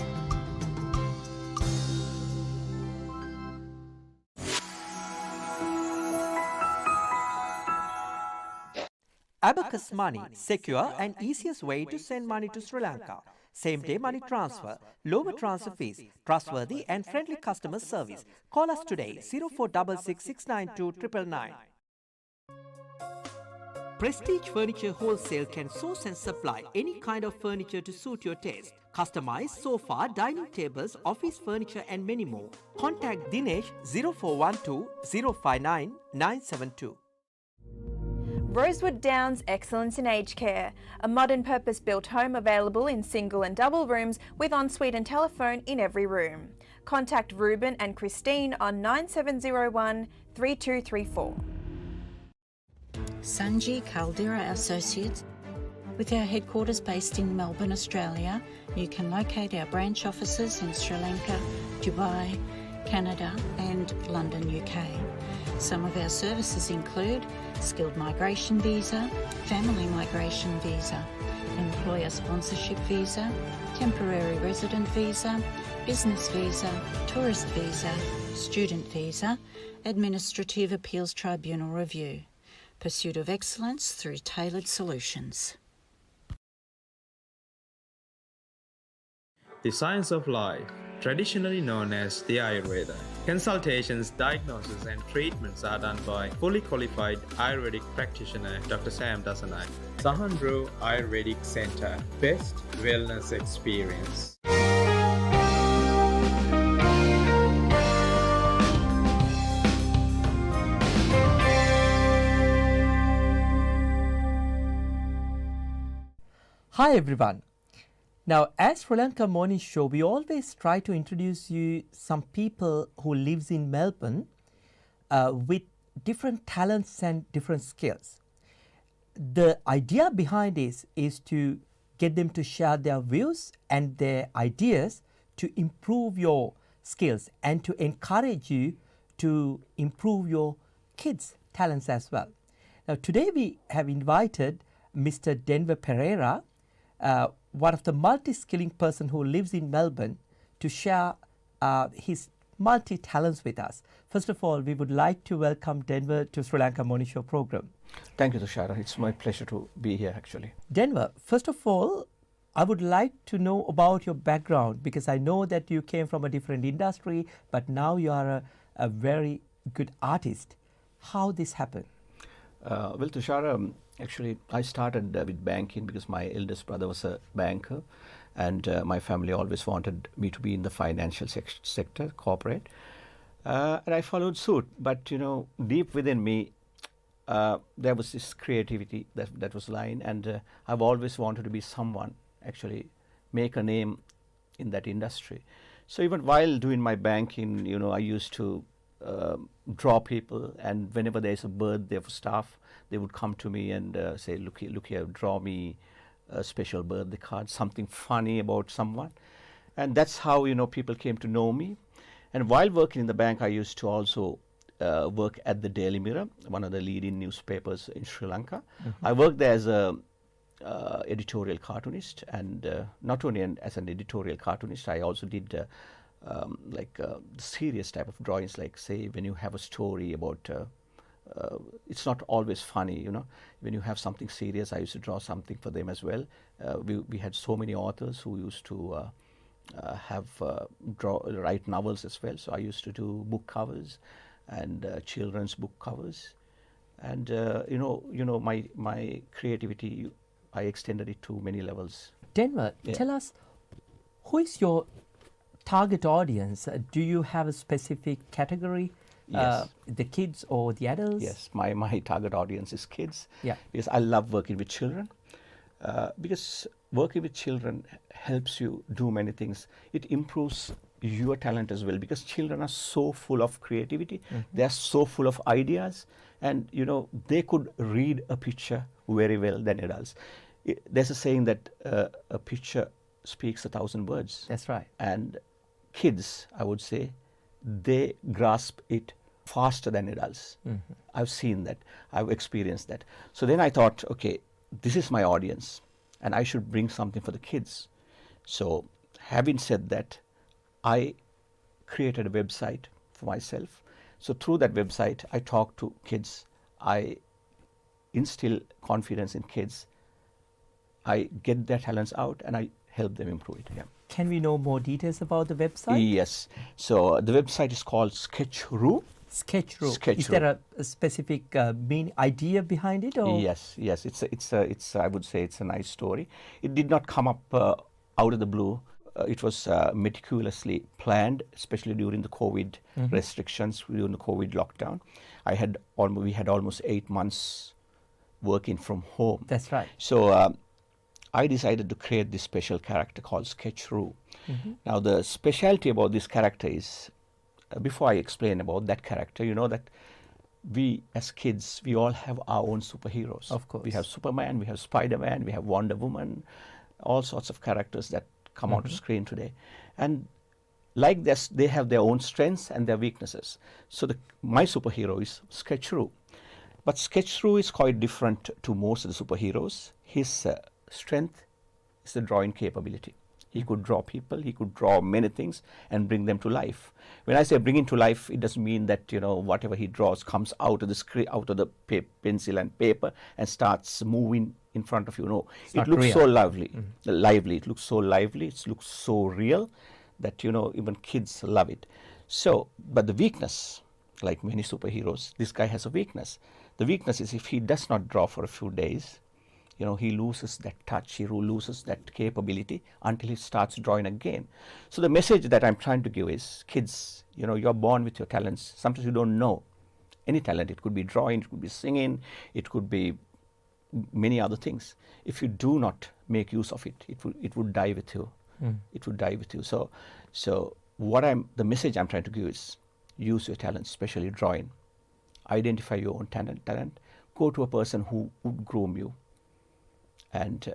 Abacus Money, secure and easiest way to send money to Sri Lanka. Same day money transfer, lower transfer fees, trustworthy and friendly customer service. Call us today 0466 692 999. Prestige Furniture Wholesale can source and supply any kind of furniture to suit your taste. Customized sofa, dining tables, office furniture and many more. Contact Dinesh 0412 059 972.
Rosewood Downs Excellence in Aged Care, a modern purpose-built home available in single and double rooms with ensuite and telephone in every room. Contact Ruben and Christine on 9701 3234.
Sanji Caldera Associates. With our headquarters based in Melbourne, Australia, you can locate our branch offices in Sri Lanka, Dubai, Canada and London, UK. Some of our services include skilled migration visa, family migration visa, employer sponsorship visa, temporary resident visa, business visa, tourist visa, student visa, administrative appeals tribunal review. Pursuit of excellence through tailored solutions.
The science of life, traditionally known as the Ayurveda. Consultations, diagnosis and treatments are done by fully qualified Ayurvedic practitioner Dr. Sam Dasanai. Sahandro Ayurvedic Center, best wellness experience.
Hi everyone. Now, as Sri Lanka Morning Show, we always try to introduce you some people who lives in Melbourne with different talents and different skills. the idea behind this is to get them to share their views and their ideas to improve your skills and to encourage you to improve your kids' talents as well. Now, today we have invited Mr. Denver Pereira, one of the multi-skilling person who lives in Melbourne, to share his multi-talents with us. First of all, we would like to welcome Denver to Sri Lanka Morning Show program.
Thank you, Tushara. It's my pleasure to be here, actually.
Denver, first of all, I would like to know about your background, because I know that you came from a different industry, but now you are a very good artist. How this happened?
Well, Tushara, actually, I started with banking because my eldest brother was a banker, and my family always wanted me to be in the financial sector, corporate. And I followed suit. But, you know, deep within me, there was this creativity that was lying, and I've always wanted to be someone, actually make a name in that industry. So even while doing my banking, you know, I used to draw people, and whenever there's a birthday of staff, they would come to me and say, look here, draw me a special birthday card, something funny about someone. And that's how, you know, people came to know me. And while working in the bank, I used to also work at the Daily Mirror, one of the leading newspapers in Sri Lanka.
Mm-hmm.
I worked there as a editorial cartoonist, and not only as an editorial cartoonist, I also did serious type of drawings, like say when you have a story about it's not always funny, you know, when you have something serious, I used to draw something for them as well. We had so many authors who used to write novels as well, so I used to do book covers and children's book covers, and my creativity, I extended it to many levels.
Denver, tell us, who is your target audience? Do you have a specific category?
Yes.
The kids or the adults?
Yes, my target audience is kids.
Yeah.
Because I love working with children. Because working with children helps you do many things. It improves your talent as well, because children are so full of creativity.
Mm-hmm.
They are so full of ideas, and you know, they could read a picture very well than adults. There's a saying that a picture speaks 1,000 words.
That's right.
And kids, I would say, they grasp it faster than adults.
Mm-hmm.
I've seen that. I've experienced that. So then I thought, okay, this is my audience, and I should bring something for the kids. So having said that, I created a website for myself. So through that website, I talk to kids. I instill confidence in kids. I get their talents out, and I help them improve it. Yeah.
Can we know more details about the website?
Yes. So the website is called Sketchroo.
Sketchroo. Is there a specific main idea behind it? Or?
Yes. It's I would say it's a nice story. It did not come up out of the blue. It was meticulously planned, especially during the COVID restrictions, during the COVID lockdown. We had almost 8 months working from home.
That's right.
So I decided to create this special character called Sketchroo.
Mm-hmm.
Now the specialty about this character is, before I explain about that character, you know that we as kids, we all have our own superheroes.
Of course.
We have Superman, we have Spider-Man, we have Wonder Woman, all sorts of characters that come onto screen today. And like this, they have their own strengths and their weaknesses. So my superhero is Sketchroo. But Sketchroo is quite different to most of the superheroes. His strength is the drawing capability. He could draw people, he could draw many things and bring them to life. When I say bring it to life, it doesn't mean that, you know, whatever he draws comes out of the screen, out of the pencil and paper and starts moving in front of you. No, it looks
real.
so lively. It looks so lively, it looks so real that, you know, even kids love it. So, but the weakness, like many superheroes, this guy has a weakness. The weakness is if he does not draw for a few days, you know, he loses that touch, he loses that capability until he starts drawing again. So the message that I'm trying to give is, kids, you know, you're born with your talents. Sometimes you don't know any talent. It could be drawing, it could be singing, it could be many other things. If you do not make use of it, it would die with you. It would die with you. So the message I'm trying to give is, use your talents, especially drawing. Identify your own talent, go to a person who would groom you. And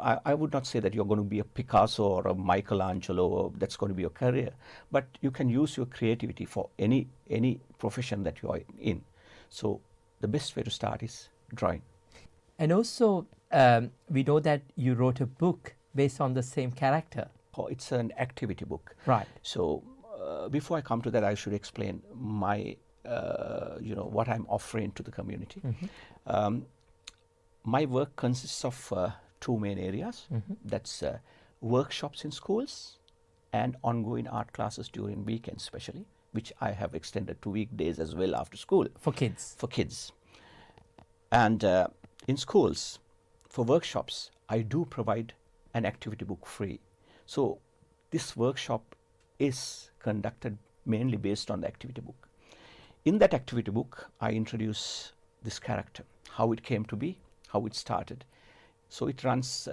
I would not say that you're going to be a Picasso or a Michelangelo, or that's going to be your career, but you can use your creativity for any profession that you are in. So the best way to start is drawing.
And also, we know that you wrote a book based on the same character.
Oh, it's an activity book.
Right.
So before I come to that, I should explain my, what I'm offering to the community.
Mm-hmm.
My work consists of two main areas.
Mm-hmm.
That's workshops in schools and ongoing art classes during weekends especially, which I have extended to weekdays as well after school.
For kids?
For kids. And in schools, for workshops, I do provide an activity book free. So this workshop is conducted mainly based on the activity book. In that activity book, I introduce this character, how it came to be, how it started. So it runs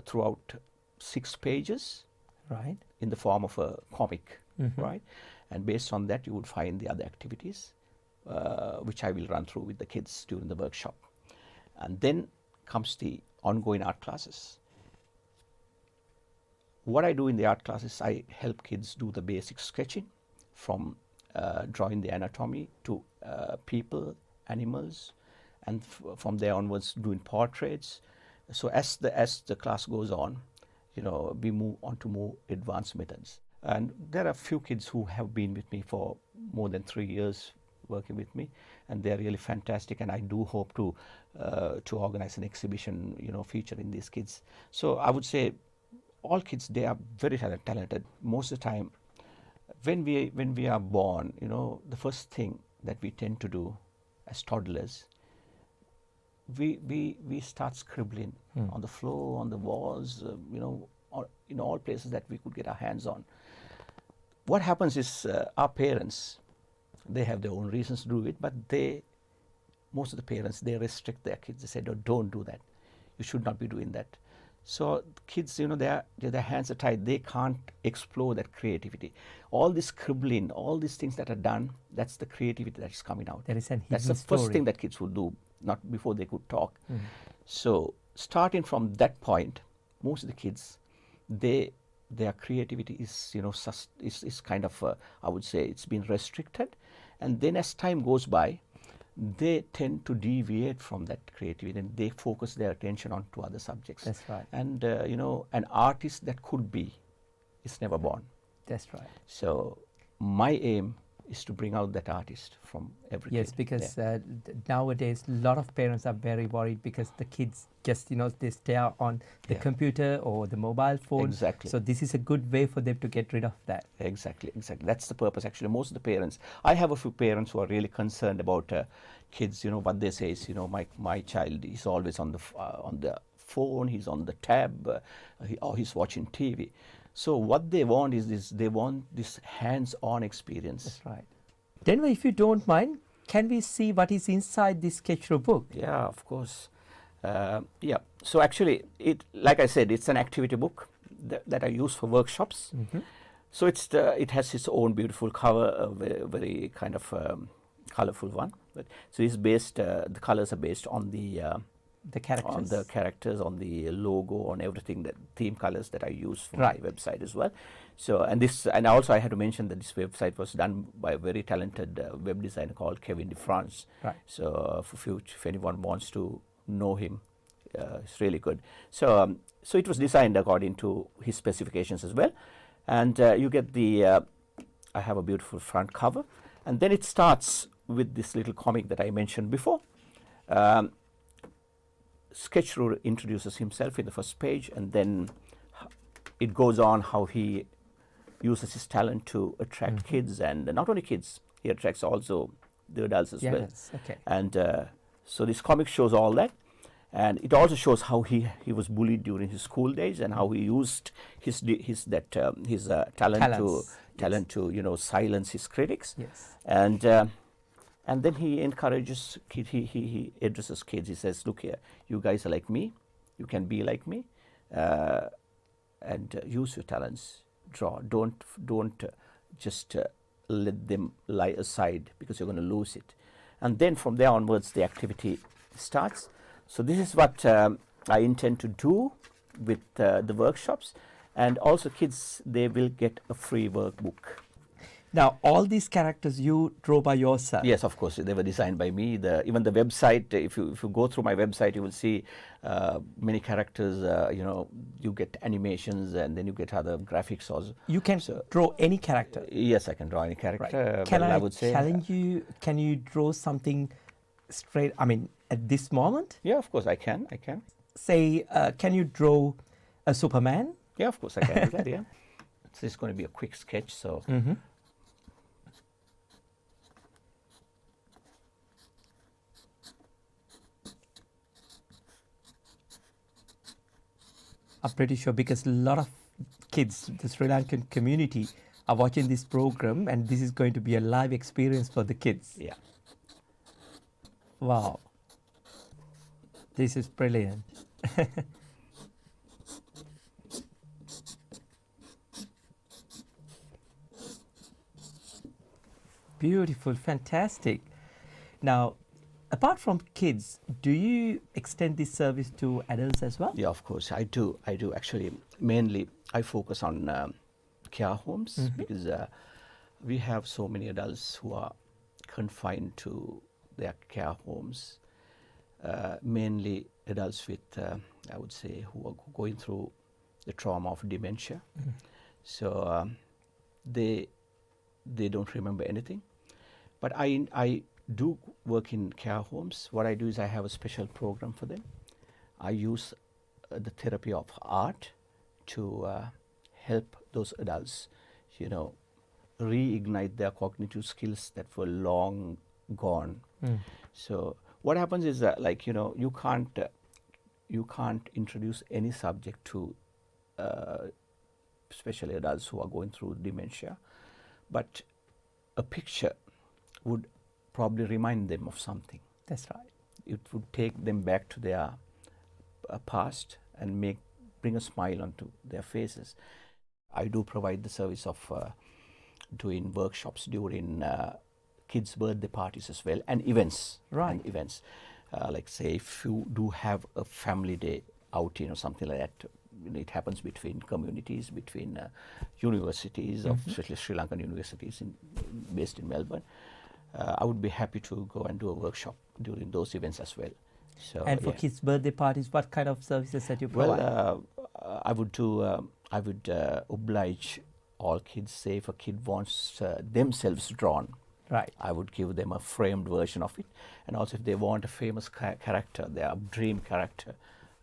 throughout 6 pages,
right,
in the form of a comic,
mm-hmm.
right? And based on that, you would find the other activities, which I will run through with the kids during the workshop. And then comes the ongoing art classes. What I do in the art classes, I help kids do the basic sketching, from drawing the anatomy to people, animals, and from there onwards doing portraits. So as the class goes on, we move on to more advanced methods. And there are a few kids who have been with me for more than 3 years working with me, and they're really fantastic, and I do hope to organize an exhibition, featuring these kids. So I would say all kids, they are very talented. Most of the time, when we are born, the first thing that we tend to do as toddlers, we start scribbling on the floor, on the walls, or in all places that we could get our hands on. What happens is our parents, they have their own reasons to do it, but most of the parents, they restrict their kids. They say, no, don't do that. You should not be doing that. So kids, their hands are tied. They can't explore that creativity. All this scribbling, all these things that are done, that's the creativity that is coming out.
There is an
That's the first thing that kids would do, not before they could talk.
Mm-hmm.
So starting from that point, most of the kids, their creativity is, is kind of, I would say, it's been restricted. And then as time goes by, they tend to deviate from that creativity, and they focus their attention on to other subjects.
That's right.
And, an artist that could be is never born.
That's right.
So my aim is to bring out that artist from every kid.
Yes, because nowadays a lot of parents are very worried because the kids just, they stare on the computer or the mobile phone.
Exactly.
So this is a good way for them to get rid of that.
Exactly. That's the purpose. Actually, most of the parents, I have a few parents who are really concerned about kids. What they say is, my child is always on the phone, he's on the tab, or he's watching TV. So what they want is they want this hands-on experience.
That's right. Denver, if you don't mind, can we see what is inside this sketchbook book?
Yeah, of course. So actually, like I said, it's an activity book that I use for workshops.
Mm-hmm.
So it has its own beautiful cover, a very kind of colorful one. So it's based. The colors are based on the
characters,
on the characters, on the logo, on everything, that theme colors that I use for
my
website as well. So and also I had to mention that this website was done by a very talented web designer called Kevin de France.
Right.
So if anyone wants to know him, it's really good. So it was designed according to his specifications as well, and you get the. I have a beautiful front cover, and then it starts with this little comic that I mentioned before. Sketchroom introduces himself in the first page, and then it goes on how he uses his talent to attract kids, and not only kids, he attracts also the adults as well.
Okay.
And so this comic shows all that, and it also shows how he was bullied during his school days, and how he used his talent to silence his critics.
Yes.
And then he encourages kids, he addresses kids. He says, look here, you guys are like me, you can be like me, and use your talents, draw. Don't just let them lie aside, because you're going to lose it. and then from there onwards the activity starts. So this is what I intend to do with the workshops, and also kids, they will get a free workbook.
Now, all these characters you draw by yourself?
Yes, of course, they were designed by me. Even the website, if you go through my website, you will see many characters. You get animations, and then you get other graphics also.
You can draw any character?
Yes, I can draw any character.
Right. Can
I would say,
challenge you? Can you draw something straight, I mean, at this moment?
Yeah, of course, I can.
Say, can you draw a Superman?
Yeah, of course, I can do that, yeah. So it's going to be a quick sketch, so...
I'm pretty sure, because a lot of kids, the Sri Lankan community, are watching this program, and this is going to be a live experience for the kids.
Yeah.
Wow. This is brilliant. Beautiful, fantastic. Now, apart from kids, do you extend this service to adults as well?
Yeah, of course, I do. Actually, mainly I focus on care homes, because we have so many adults who are confined to their care homes, mainly adults with, I would say, who are going through the trauma of dementia. So they don't remember anything. But I do work in care homes. What I do is I have a special program for them. I use the therapy of art to help those adults, reignite their cognitive skills that were long gone. So what happens is that, you can't introduce any subject to especially adults who are going through dementia, but a picture would probably remind them of something.
That's right.
It would take them back to their past and bring a smile onto their faces. I do provide the service of doing workshops during kids' birthday parties as well, and events.
Right.
And events. Like, say, if you do have a family day outing or something like that, it happens between communities, between universities, especially Sri Lankan universities based in Melbourne. I would be happy to go and do a workshop during those events as well. So,
and for kids' birthday parties, what kind of services that you provide?
Well, I would oblige all kids. Say if a kid wants themselves drawn,
right,
I would give them a framed version of it. And also, if they want a famous character, their dream character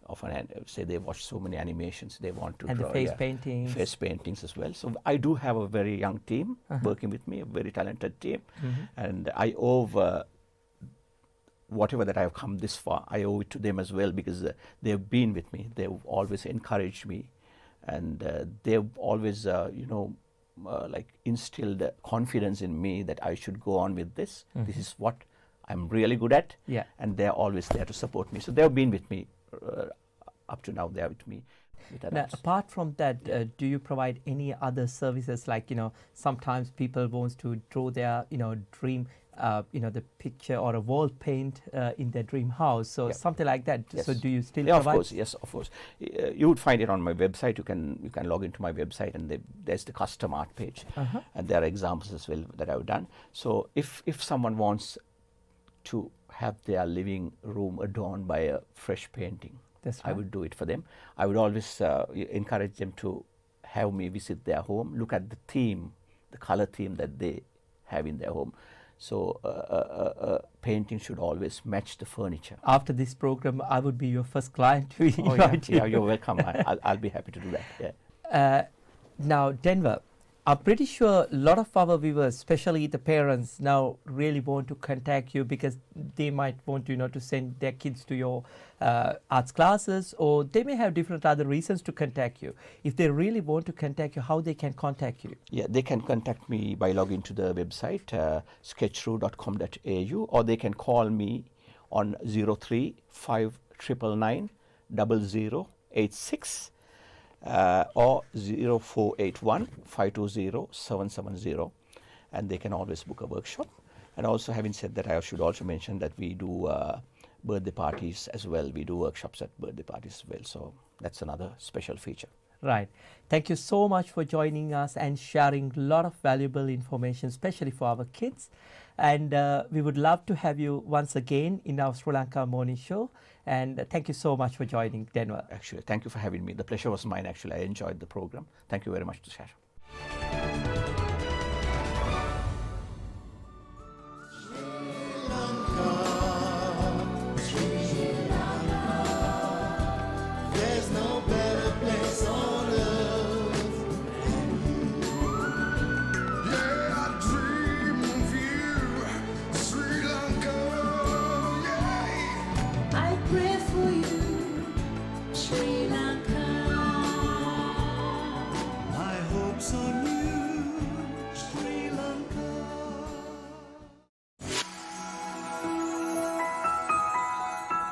of say they watch so many animations, they want to
and
draw
the face paintings.
Face paintings as well. So I do have a very young team working with me, a very talented team, and I owe whatever that I have come this far, I owe it to them as well, because they've been with me. They've always encouraged me, and they've always, instilled confidence in me that I should go on with this. This is what I'm really good at, and they're always there to support me. So they've been with me up to now. They're with me.
Now, apart from that, do you provide any other services? Like, sometimes people want to draw their, dream, the picture or a wall paint in their dream house. So something like that.
Yes.
So do you still
provide?
Of course,
yes, of course. You would find it on my website. You can log into my website, and there's the custom art page, and there are examples as well that I've done. So if someone wants to have their living room adorned by a fresh painting, I would do it for them. I would always encourage them to have me visit their home, look at the theme, the color theme that they have in their home. So a painting should always match the furniture.
After this program, I would be your first client to invite you.
Yeah, you're welcome. I'll be happy to do that. Yeah.
Now, Denver, I'm pretty sure a lot of our viewers, especially the parents, now really want to contact you because they might want to send their kids to your arts classes, or they may have different other reasons to contact you. If they really want to contact you, how they can contact you?
Yeah, they can contact me by logging to the website sketchru.com.au, or they can call me on 035999 0086. Or 0481 520 770, and they can always book a workshop. And also, having said that, I should also mention that we do birthday parties as well. We do workshops at birthday parties as well. So that's another special feature.
Right. Thank you so much for joining us and sharing a lot of valuable information, especially for our kids. And we would love to have you once again in our Sri Lanka Morning Show. And thank you so much for joining, Denver.
Actually, thank you for having me. The pleasure was mine, actually. I enjoyed the program. Thank you very much, Tushar.
There's no better place on earth than you. Yeah, I dream of you, Sri Lanka. Yeah.
I pray for you, Sri Lanka.
My hopes on you.